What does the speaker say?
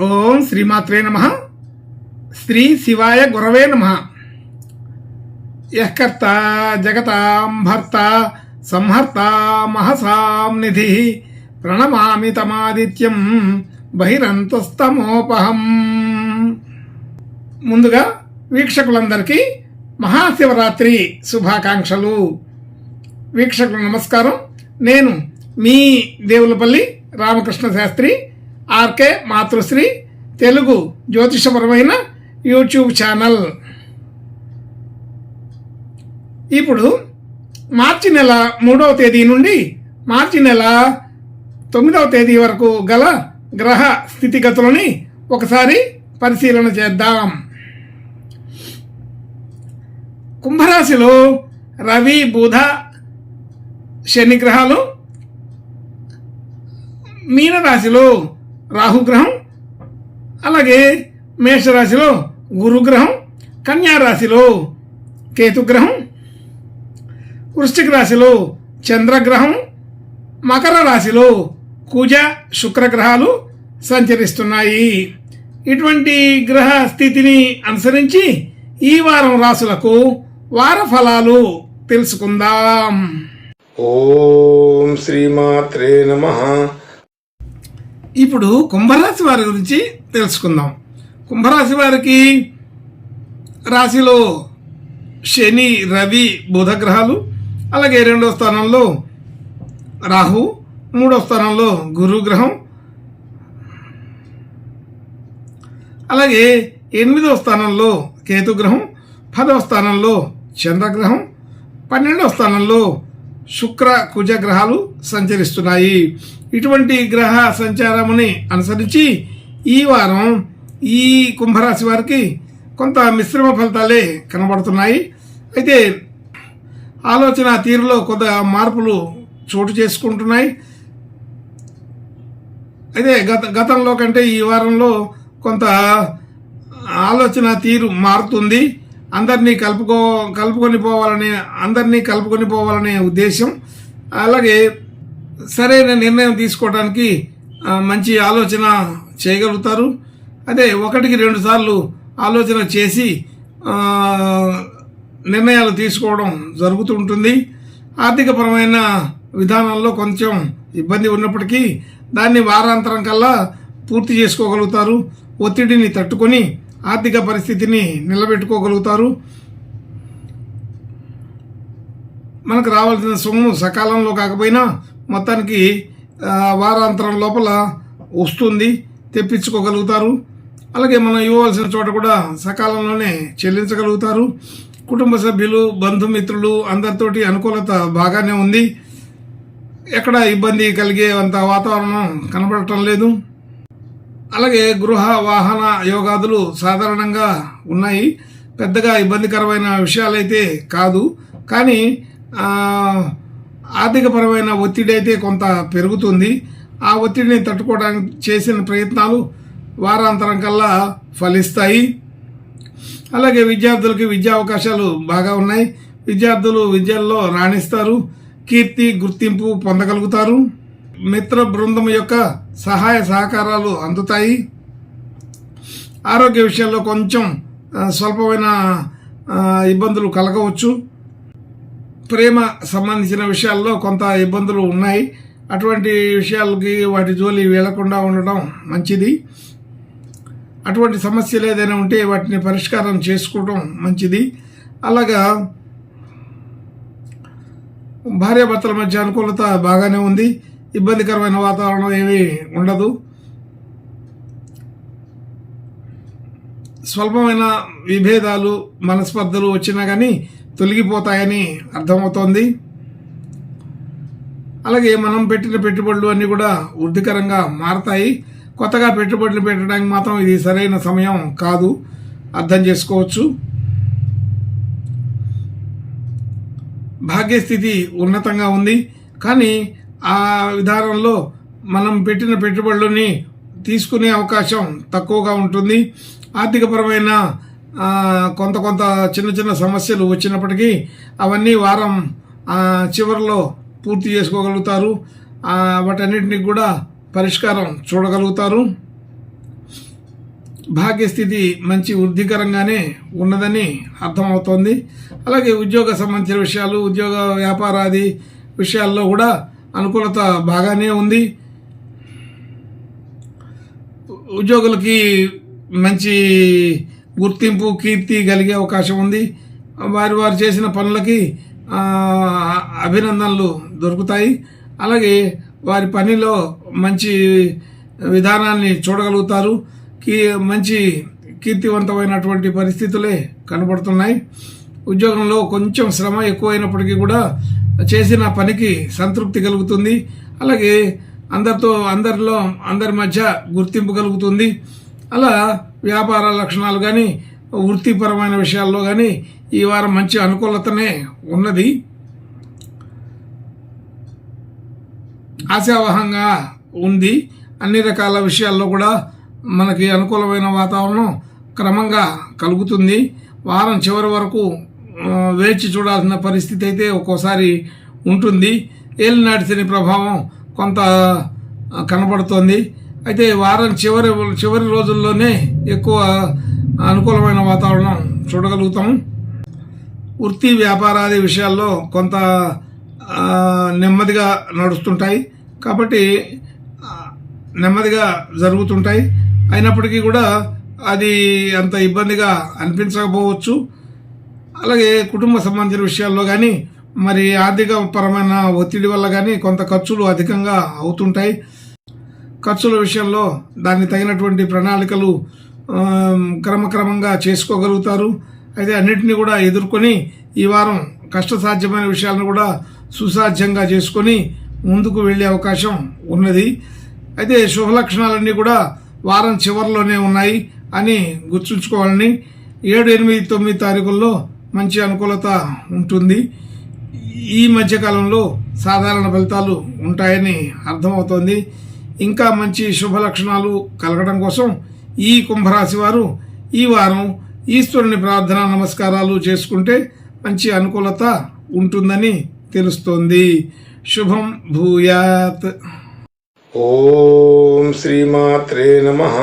ఓం శ్రీమాత్రే నమః. శ్రీ శివాయ గురవే నమః. యః కర్తా జగతాం భర్తా సంహర్తా మహసాం నిధిః ప్రణమామి తమాదిత్యం బహిరంతస్తమోపహం. ముందుగా వీక్షకులందరికీ మహాశివరాత్రి శుభాకాంక్షలు. వీక్షకులు నమస్కారం. నేను మీ దేవులపల్లి రామకృష్ణ శాస్త్రి, ఆర్కే మాతృశ్రీ తెలుగు జ్యోతిషపరమైన యూట్యూబ్ ఛానల్. ఇప్పుడు మార్చి నెల 3వ తేదీ నుండి మార్చి నెల 9వ తేదీ వరకు గల గ్రహ స్థితిగతులని ఒకసారి పరిశీలన చేద్దాం. కుంభరాశిలో రవి, బుధ, శని గ్రహాలు, మీనరాశిలో రాహుగ్రహం, అలాగే మేషరాశిలో గురుగ్రహం, కన్యారాశిలో కేతుగ్రహం, వృశ్చిక రాశిలో చంద్రగ్రహం, మకర రాశిలో కుజ శుక్రగ్రహాలు సంచరిస్తున్నాయి. ఇటువంటి గ్రహ స్థితిని అనుసరించి ఈ వారం రాశులకు వార ఫలాలు తెలుసుకుందాం. ఓం శ్రీమాత్రే నమః. ఇప్పుడు కుంభరాశి వారి గురించి తెలుసుకుందాం. కుంభరాశి వారికి రాశిలో శని, రవి, బుధ గ్రహాలు, అలాగే 2వ స్థానంలో రాహు, 3వ స్థానంలో గురు గ్రహం, అలాగే 8వ స్థానంలో కేతుగ్రహం, 10వ స్థానంలో చంద్రగ్రహం, 12వ స్థానంలో శుక్ర కుజ గ్రహాలు సంచరిస్తున్నాయి. ఇటువంటి గ్రహ సంచారముని అనుసరించి ఈ వారం ఈ కుంభరాశి వారికి కొంత మిశ్రమ ఫలితాలే కనబడుతున్నాయి. అయితే ఆలోచన తీరులో కొంత మార్పులు చోటు చేసుకుంటున్నాయి. అయితే గతంలో కంటే ఈ వారంలో కొంత ఆలోచన తీరు మారుతుంది. అందరినీ కలుపుకొని పోవాలనే ఉద్దేశం, అలాగే సరైన నిర్ణయం తీసుకోవడానికి మంచి ఆలోచన చేయగలుగుతారు. అదే 1-2 సార్లు ఆలోచన చేసి నిర్ణయాలు తీసుకోవడం జరుగుతూ ఉంటుంది. ఆర్థికపరమైన విధానంలో కొంచెం ఇబ్బంది ఉన్నప్పటికీ దాన్ని వారాంతరం కల్లా పూర్తి చేసుకోగలుగుతారు. ఒత్తిడిని తట్టుకొని ఆర్థిక పరిస్థితిని నిలబెట్టుకోగలుగుతారు. మనకు రావాల్సిన సొమ్ము సకాలంలో కాకపోయినా మొత్తానికి వారాంతరం లోపల వస్తుంది, తెప్పించుకోగలుగుతారు. అలాగే మనం ఇవ్వవలసిన చోట కూడా సకాలంలోనే చెల్లించగలుగుతారు. కుటుంబ సభ్యులు, బంధుమిత్రులు అందరితోటి అనుకూలత బాగానే ఉంది. ఎక్కడ ఇబ్బంది కలిగే అంత వాతావరణం కనబడటం లేదు. అలాగే గృహ వాహన యోగాదులు సాధారణంగా ఉన్నాయి. పెద్దగా ఇబ్బందికరమైన విషయాలైతే కాదు, కానీ ఆర్థికపరమైన ఒత్తిడి అయితే కొంత పెరుగుతుంది. ఆ ఒత్తిడిని తట్టుకోవడానికి చేసిన ప్రయత్నాలు వారాంతరం కల్లా ఫలిస్తాయి. అలాగే విద్యార్థులకి విద్యా అవకాశాలు బాగా ఉన్నాయి. విద్యార్థులు విద్యల్లో రాణిస్తారు, కీర్తి గుర్తింపు పొందగలుగుతారు. మిత్ర బృందం యొక్క సహాయ సహకారాలు అందుతాయి. ఆరోగ్య విషయాల్లో కొంచెం స్వల్పమైన ఇబ్బందులు కలగవచ్చు. ప్రేమ సంబంధించిన విషయాల్లో కొంత ఇబ్బందులు ఉన్నాయి. అటువంటి విషయాలకి వాటి జోలి వెళ్లకుండా ఉండడం మంచిది. అటువంటి సమస్యలు ఏదైనా ఉంటే వాటిని పరిష్కారం చేసుకోవడం మంచిది. అలాగా భార్యాభర్తల మధ్య అనుకూలత బాగానే ఉంది. ఇబ్బందికరమైన వాతావరణం ఏమీ ఉండదు. స్వల్పమైన విభేదాలు, మనస్పర్ధలు వచ్చినా కానీ తొలగిపోతాయని అర్థమవుతోంది. అలాగే మనం పెట్టిన పెట్టుబడులు అన్నీ కూడా వృద్ధికరంగా మారతాయి. కొత్తగా పెట్టుబడులు పెట్టడానికి మాత్రం ఇది సరైన సమయం కాదు, అర్థం చేసుకోవచ్చు. భాగ్యస్థితి ఉన్నతంగా ఉంది, కానీ ఆ విధానంలో మనం పెట్టిన పెట్టుబడులని తీసుకునే అవకాశం తక్కువగా ఉంటుంది. ఆర్థికపరమైన కొంత చిన్న సమస్యలు వచ్చినప్పటికీ అవన్నీ వారం చివరిలో పూర్తి చేసుకోగలుగుతారు. వాటన్నిటిని కూడా పరిష్కారం చూడగలుగుతారు. భాగ్యస్థితి మంచి వృద్ధికరంగానే ఉన్నదని అర్థమవుతోంది. అలాగే ఉద్యోగ సంబంధించిన విషయాలు, ఉద్యోగ వ్యాపారాది విషయాల్లో కూడా అనుకూలత బాగానే ఉంది. ఉద్యోగులకి మంచి గుర్తింపు, కీర్తి కలిగే అవకాశం ఉంది. వారు చేసిన పనులకి అభినందనలు దొరుకుతాయి. అలాగే వారి పనిలో మంచి విధానాన్ని చూడగలుగుతారు. మంచి కీర్తివంతమైనటువంటి పరిస్థితులే కనబడుతున్నాయి. ఉద్యోగంలో కొంచెం శ్రమ ఎక్కువైనప్పటికీ కూడా చేసిన పనికి సంతృప్తి కలుగుతుంది. అలాగే అందరి మధ్య గుర్తింపు కలుగుతుంది. అలా వ్యాపార లక్షణాలు కానీ, వృత్తిపరమైన విషయాల్లో కానీ ఈ వారం మంచి అనుకూలతనే ఉన్నది. ఆశావహంగా ఉంది. అన్ని రకాల విషయాల్లో కూడా మనకి అనుకూలమైన వాతావరణం క్రమంగా కలుగుతుంది. వారం చివరి వరకు వేచి చూడాల్సిన పరిస్థితి అయితే ఒక్కోసారి ఉంటుంది. ఏలినాటి శని ప్రభావం కొంత కనబడుతోంది. అయితే వారం చివరి రోజుల్లోనే ఎక్కువ అనుకూలమైన వాతావరణం చూడగలుగుతాం. వృత్తి వ్యాపారాది విషయాల్లో కొంత నెమ్మదిగా నడుస్తుంటాయి కాబట్టి నెమ్మదిగా జరుగుతుంటాయి. అయినప్పటికీ కూడా అది అంత ఇబ్బందిగా అనిపించకపోవచ్చు. అలాగే కుటుంబ సంబంధించిన విషయాల్లో కానీ, మరి ఆర్థిక పరమైన ఒత్తిడి వల్ల కానీ కొంత ఖర్చులు అధికంగా అవుతుంటాయి. ఖర్చుల విషయంలో దానికి తగినటువంటి ప్రణాళికలు క్రమక్రమంగా చేసుకోగలుగుతారు. అయితే అన్నిటినీ కూడా ఎదుర్కొని ఈ వారం కష్టసాధ్యమైన విషయాలను కూడా సుసాధ్యంగా చేసుకొని ముందుకు వెళ్ళే అవకాశం ఉన్నది. అయితే శుభ లక్షణాలన్నీ కూడా వారం చివరిలోనే ఉన్నాయి అని గుర్తుంచుకోవాలని. 7, 8, 9 తారీఖుల్లో మంచి అనుకూలత ఉంటుంది. ఈ మధ్యకాలంలో సాధారణ ఫలితాలు ఉంటాయని అర్థమవుతోంది. ఇంకా మంచి శుభ లక్షణాలు కలగడం కోసం ఈ కుంభరాశి వారు ఈ వారం ఈశ్వరుని ప్రార్థన నమస్కారాలు చేసుకుంటే మంచి అనుకూలత ఉంటుందని తెలుస్తోంది. శుభం భూయాత్. ఓం శ్రీమాత్రే నమః.